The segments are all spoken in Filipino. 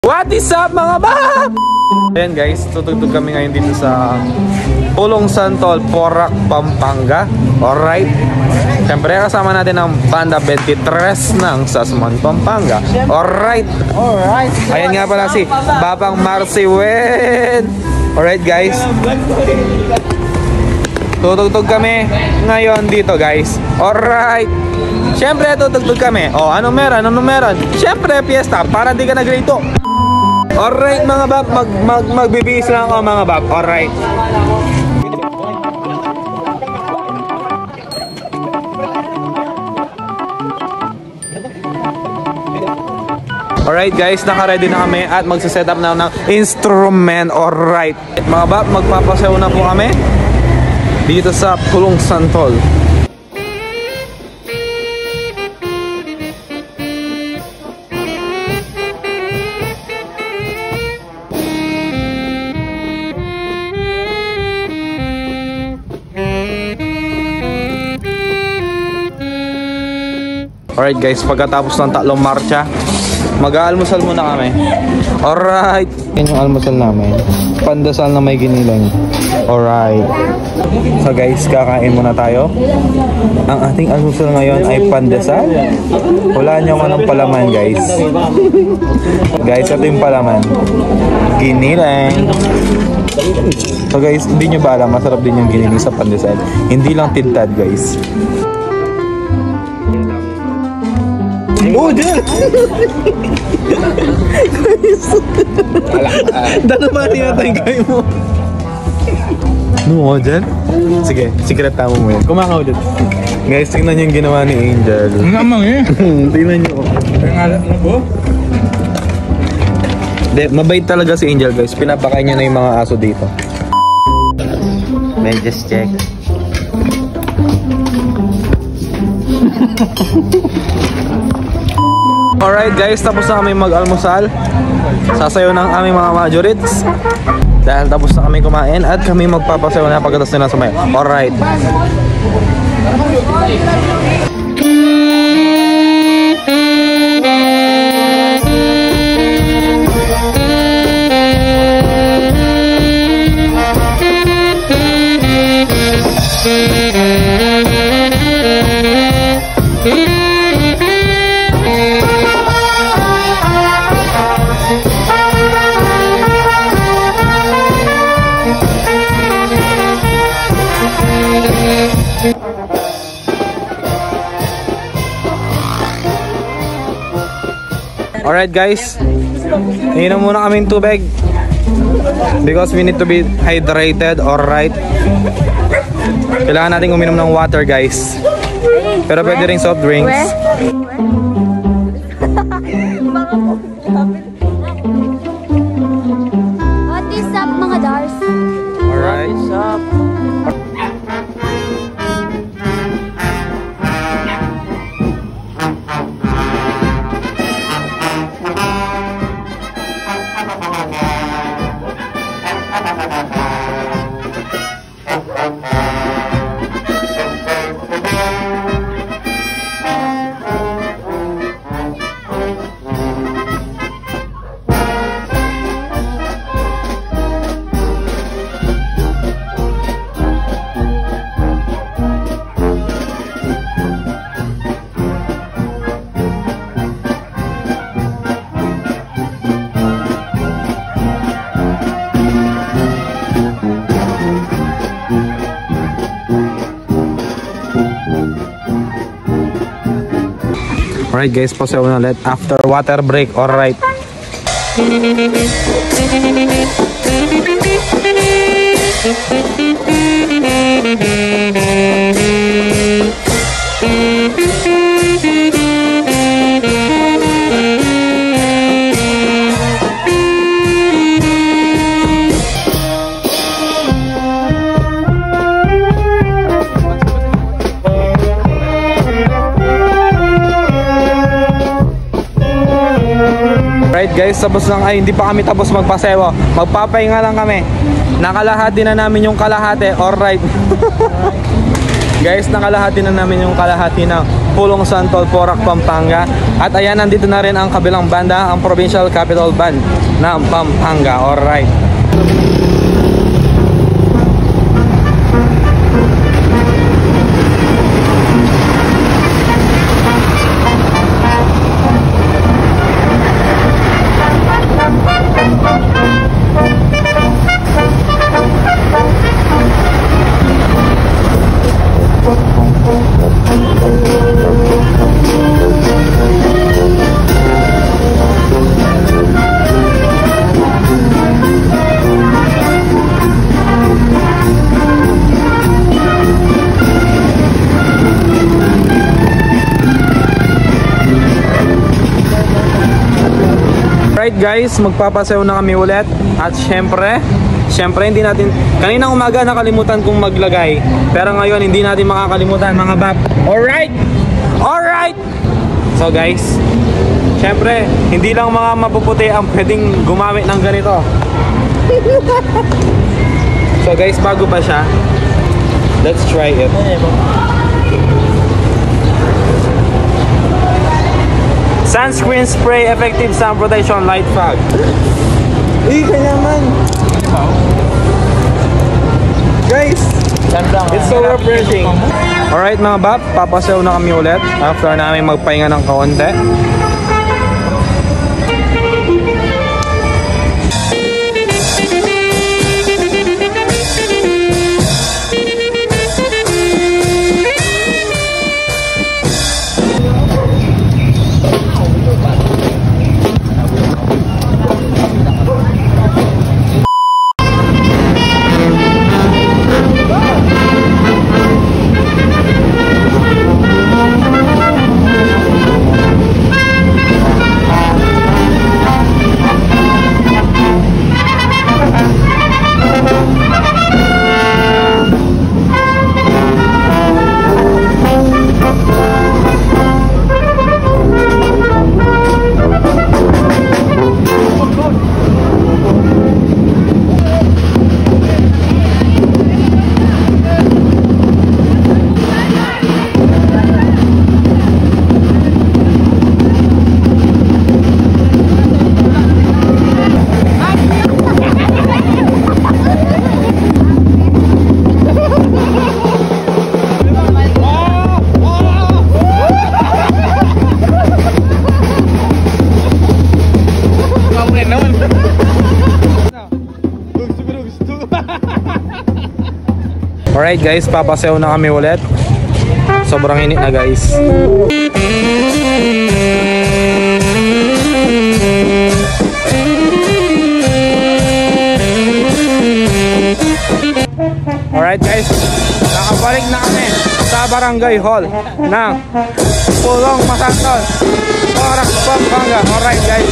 What is up mga bab? Ayan guys, tutugtog kami ngayon dito sa Pulong Santol, Porac, Pampanga. Alright. Siyempre kasama natin ang Banda 23 ng Sasmuan, Pampanga. Alright. Ayan nga pala si Babang Marcy Wen. Alright guys, tutugtog kami ngayon dito guys. Alright. Siyempre tutugtog kami. O ano meron? Siyempre piyesta para di ka nagrito. Alright mga bab, magbibihis lang ako mga bab. Alright. Alright guys, naka-ready na kami at magsiset up na ng instrument. Alright. Mga bab, magpapasayaw na po kami dito sa Pulong Santol. Alright guys, pagkatapos ng tatlong marcha, mag-aalmusal muna kami. Alright. Yan yung almusal namin. Pandasal na may giniling. Alright. So guys, kakain muna tayo. Ang ating almusal ngayon ay pandasal. Wala nyo anong palaman guys. Guys, ito yung palaman. Giniling. So guys, hindi nyo ba alam, masarap din yung giniling sa pandasal. Hindi lang tintad guys. Oh, dyan! Dalaman yata yung kayo mo. No, dyan? Sige, secret tamo mo yan. Kumakaw dyan. Guys, tingnan nyo yung ginawa ni Angel. Ang amang eh. Tingnan nyo. Ang alat na po? Mabait talaga si Angel guys. Pinapakain niya na yung mga aso dito. May just check. Alright guys, tapos na kami mag-almusal. Sasayaw ng aming mga majorits. Dahil tapos na kami kumain at kami magpapasayaw na pagkatas nila sumayaw. Alright. Alright guys, inom muna kaming tubig because we need to be hydrated. Alright. Kailangan natin uminom ng water guys. Pero pwede rin soft drinks. What is up mga Dars? Alright. What is up? Alright guys, pasayaw na ulit after water break. Alright. Alright guys, tapos lang, ay hindi pa kami tapos magpasewa. Magpapahinga lang kami. Nakalahati na namin yung kalahati. Alright. Guys, nakalahati na namin yung kalahati na Pulong Santol, Porac, Pampanga. At ayan, nandito na rin ang kabilang banda, ang Provincial Capital Band ng Pampanga. Alright. Alright guys, magpapasayaw na kami ulit. At syempre hindi natin, kaninang umaga nakalimutan kong maglagay, pero ngayon hindi natin makakalimutan mga bap. Alright! Alright! So guys, syempre hindi lang mga mapuputi ang pwedeng gumamit ng ganito. So guys, bago pa siya, let's try it. Sunscreen Spray Effective Sun Protection Light Fog. Kaya naman. Guys, it's so refreshing. Alright mga bap, papasayaw na kami ulit after namin magpahinga ng kaunti. Alright guys, papasayaw na kami ulit. Sobrang init na guys. Alright guys, nakabalik na kami sa Barangay Hall ng Pulong Santol, Porac, Pampanga. Alright guys.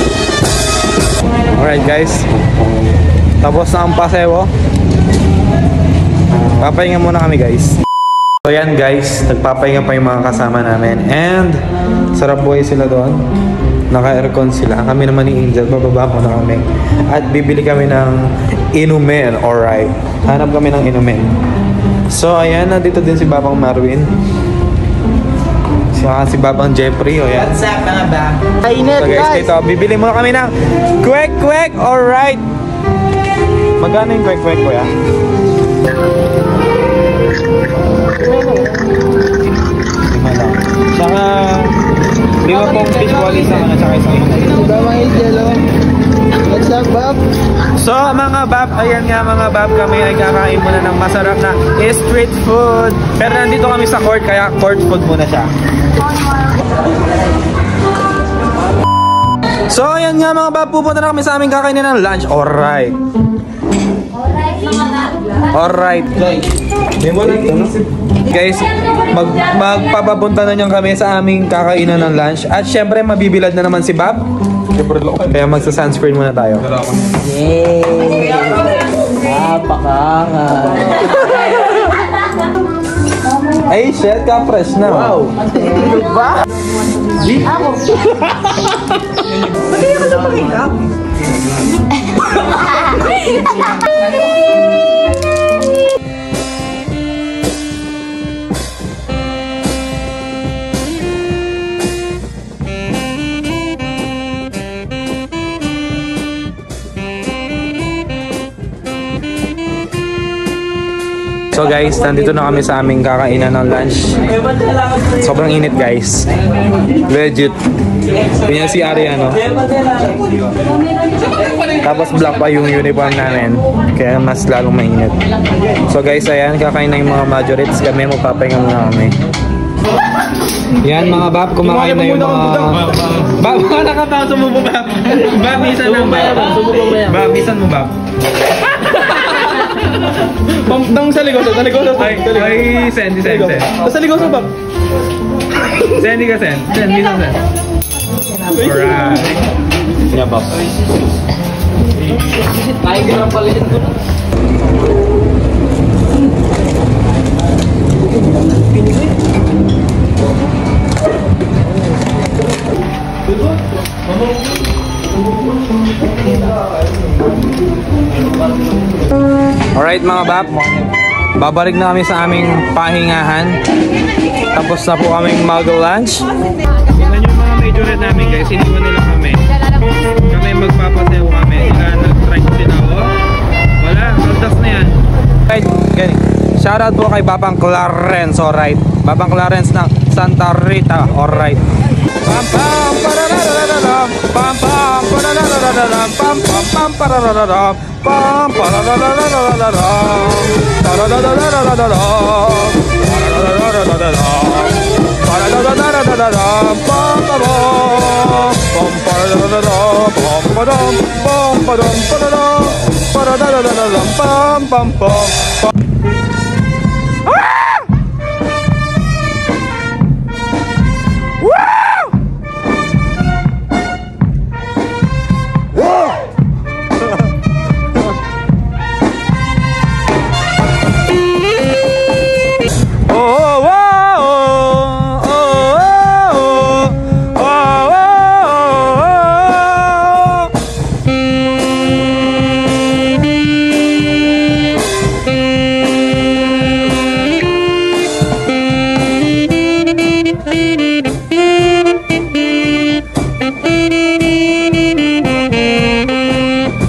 Alright guys, tapos na ang pasewo. Papahinga muna kami guys. So yan guys, nagpapahinga pa yung mga kasama namin. And sarap buhay sila doon. Naka-aircon sila. Kami naman ni Angel, bababa muna kami. At bibili kami ng inumin. Alright, hanap kami ng inumin. So ayan, nandito din si Babang Marwin. Si Babang Jeffrey. O yan. What's up mga ba? So guys, dito, bibili muna kami ng kwek-kwek. Alright. Magkano yung kwek-kwek ko ya? Lima lang. Saka lima pong fish wallis na saka isang Babang Angel, what's up, Bob? So mga bab, ayan nga mga bab, kami ay kakain muna ng masarap na street food. Pero nandito kami sa court, kaya court food muna siya. So ayan nga mga bab, pupunta na kami sa aming kakainin ng lunch. Alright. Alright guys, magpapapunta na niyan kami sa aming kakainan ng lunch. At syempre mabibilad na naman si Bob, kaya magsa-sunscreen muna tayo. Yay! Napakangan. Ay shit, ka-fresh na. Wow! Diba? Ako! Hindi ko na pakinggan. So guys, nandito na kami sa aming kakainan ng lunch. Sobrang init guys. Legit. Ganyan si Ariano. Tapos black pa yung uniform namin. Kaya mas lalong mainit. So guys, ayan, kakain na yung mga majorates. Kami magpapahinga muna kami. Yan mga bab, kumakain na yung mga... Bab, nakapasok mo po bab. Bab, misan lang bab. Bab, misan mo bab. Nang sa ligoso. Ay, Sen. Sa ligoso bab. Sen, ka Sen. Sen, misan Sen. Alright. Yeah, bab. Ay, ganun pala yun. Alright mga bab, babalik na kami sa aming pahingahan. Tapos na po kaming mag-lunch. Tignan yung mga majorette namin guys, iniwan nila kami. Kami magpapasew kami. Sila nag-try sila ako. Wala, kaltas na yan. Right, okay. Shoutout po kay Babang Clarence, alright. Babang Clarence ng Santa Rita, alright. Pam pam pararararam, pam pam pararararam, pam pam pam pararararam, pam pararararam, tararararam, pararararam, pam pam pam pararararam, pam padam, pam padam pararam, pararararam, pam pam pam.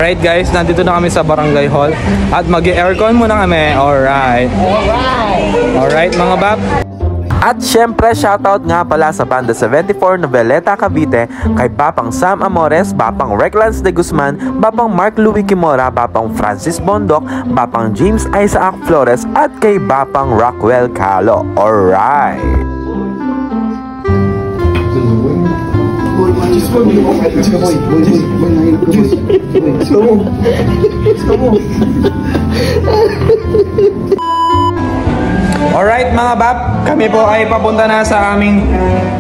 Alright guys, nandito na kami sa Barangay Hall at mag-aircon muna kami. Alright mga bab. At syempre, shoutout nga pala sa Banda 74 Noveleta, Cavite, kay Papang Sam Amores, Papang Reclans de Guzman, Papang Mark Louis Kimora, Papang Francis Bondok, Papang James Isaac Flores, at kay Papang Rockwell Calo. Alright! Alright mga bab, kami po ay papunta na sa aming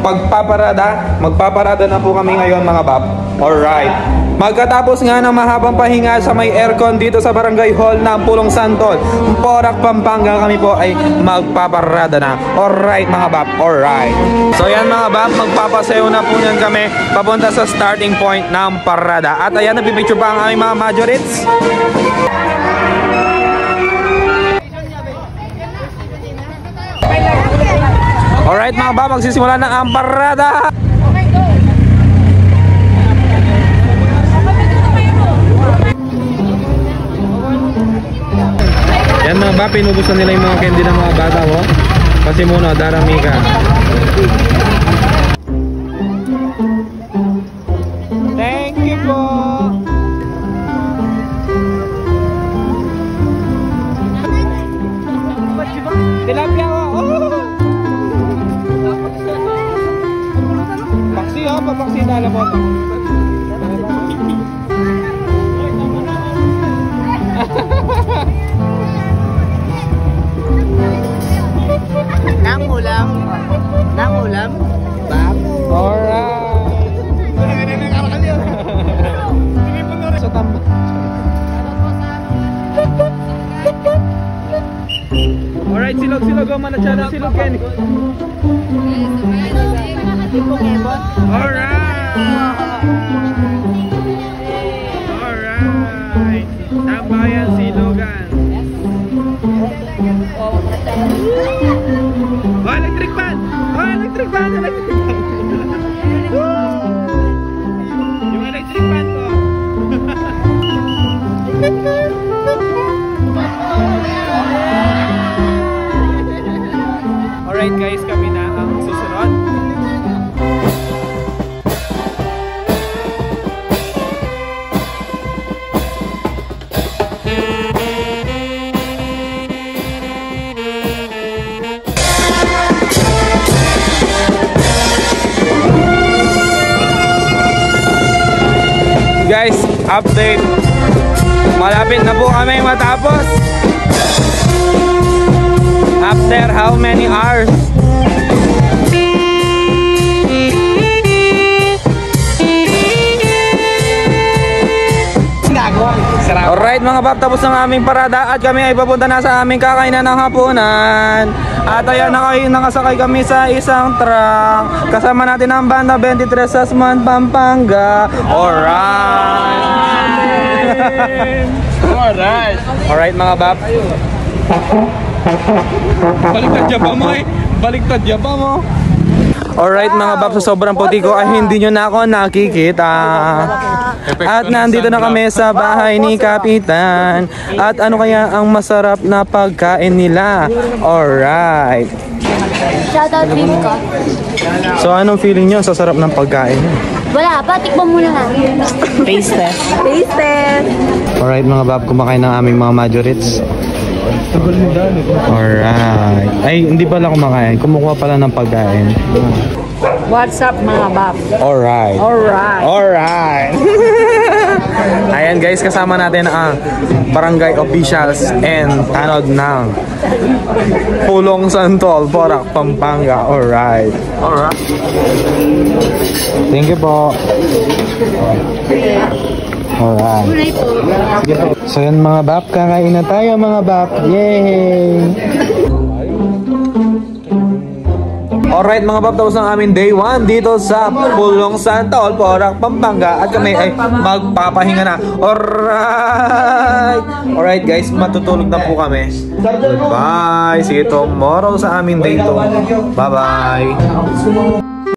pagpaparada. Magpaparada na po kami ngayon mga bab. Alright. Magkatapos nga ng mahabang pahinga sa may aircon dito sa Barangay Hall ng Pulong Santol, Porac, Pampanga, kami po ay magpaparada na. Alright mga bab, alright. So yan mga bab, magpapasayo na po yan kami papunta sa starting point ng parada. At ayan, nabibicture pa ang aming mga majorates. Alright mga bab, magsisimula na ang parada. Yan mga bab, pinubusan nila yung mga candy ng mga bata ko. Kasi muna, darami ka. Thank you po. Tilapia ko. Paksi oh, papaksi na alam mo. Nangulam? Bab? Alright. Sa tamba. Alright, silog-silog ang manachada. Silog Kenny. Alright. Alright. Tambayan silogan. Oh, electric fan! Oh, electric fan! Electric fan! Yung electric fan ko! update. Malapit na po kami matapos. After how many hours? Alright mga bab, tapos ng aming parada at kami ay papunta na sa aming kakainan ng hapunan. At ayan, nakasakay kami sa isang truck. Kasama natin ang banda 23 Sasman, Pampanga. Alright. Alright mga bab. Baliktad jaba mo eh. Baliktad jaba mo. Alright mga bab, sa sobrang puti ko ay hindi nyo na ako nakikita. At nandito na kami sa bahay ni Kapitan. At ano kaya ang masarap na pagkain nila? Alright. Shoutout Dream ko. So anong feeling nyo sa sarap ng pagkain nyo? Wala pa, tikman muna natin. Taste test. Taste test. Alright mga bab, kumakain ng aming mga majorits. Alright. Ay, hindi pala kumakain. Kumukuha pala ng pagkain. What's up mga bab? Alright. Alright. Alright. Ayan guys, kasama natin ang barangay officials and tanod ng Pulong Santol, Porac, Pampanga. Alright. Alright. Thank you po. Alright. Sige po. So yan mga bap, kakain na tayo mga bap. Yay! Alright mga bab, tapos ang aming day 1 dito sa Pulong Santol, Porac, Pampanga. At kami ay magpapahinga na. Alright! Alright guys, matutulog na po kami. Goodbye! See you tomorrow sa aming day 2. Bye bye!